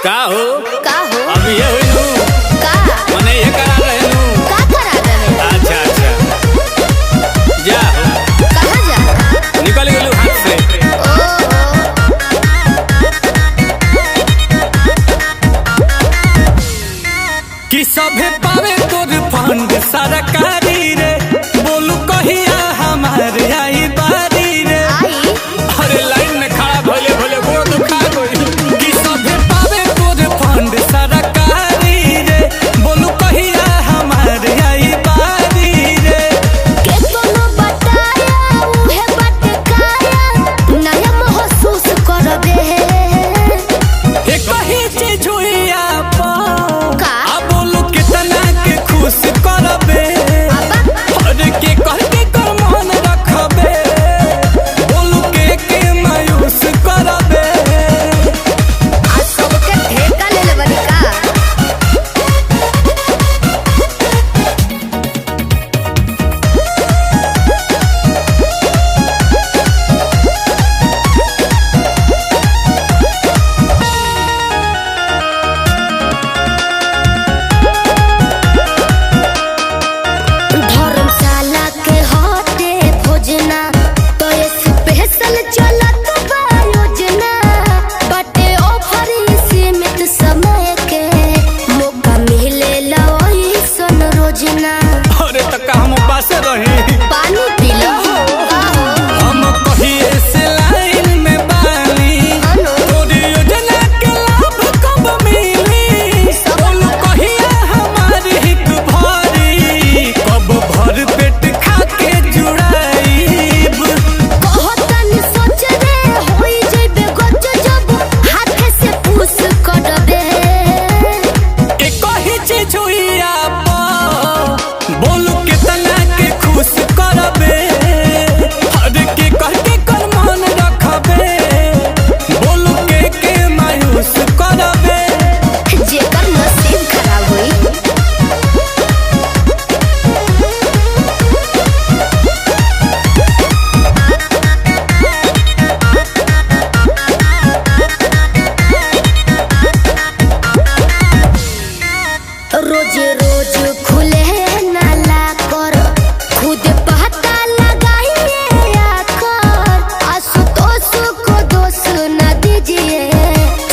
का हो अब ये हुई नू मने ये करा रहे नू अच्छा अच्छा जा हो कहाँ जा निकल गेलू हाथ से कि सभे पावे तोर फंड सरकारी रे बोलू कहिया हमारे आई बारी रे अरे लाइन में खड़ा भले भले गोड़ दुखा गई कि सभे पावे तोर फंड सरकारी रे बोलू कहिया हमारे आई बारी रे के तोनो बताया उहे बटकाया नया महसूस करबे हे कही चीज हुई आप का बोलू कितना के खुश करबे और के कह के कर मन रखबे बोलू के मायूस करबे आज सबके ठेका ले लेबनी का धर्मशाला के हटे भोजना तो स्पेशल चलत बा योजना बटे ऑफर सीमित समय के मौका मिलेला ओइसन रोजना अरे तक हम पास रही पानी पी लो हम कहिए से लाइन में बानी तोरी योजना के लाभ कब मिली बोलू कहिया हमारी हित भरी कब भर पेट खा के जुड़ाईब कहतन सोच रे होई जइबे गज जब हाथ से पूछ करबे ए कही चीज हुई आप बोलू कितना के खुश करबे हर के कह के कर मन रखबे बोलू के मायूस करबे जेकर नसीब खराब होई रोज रोज खुले नाला कर खुद पता लगाइए आकर आशुतोष को दोष न दीजिए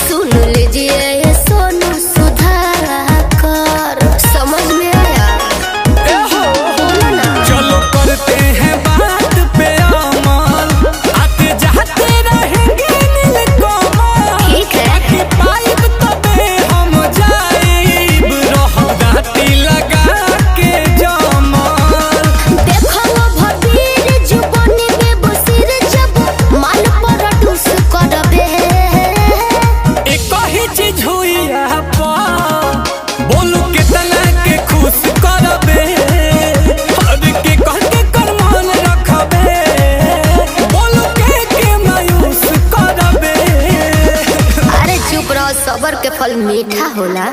सुन लीजिए ये सोनू सुधाकर समझ में आया बोलो ना चलो करते हैं बात पे अमल आते जाते रहेंगे नीलकमल ठीक है कि पाइब तबे हम जाइब रहब दाती लगा के जमल देखो भबीर जुबानी में बसिर जब मन पर टूस करबे एक ही चीज हुई आप बोलू कितना के खुश करबे और के कह के कर मन रखबे बोलू के मायूस करबे अरे चुप रहो, सबर के फल मीठा होला।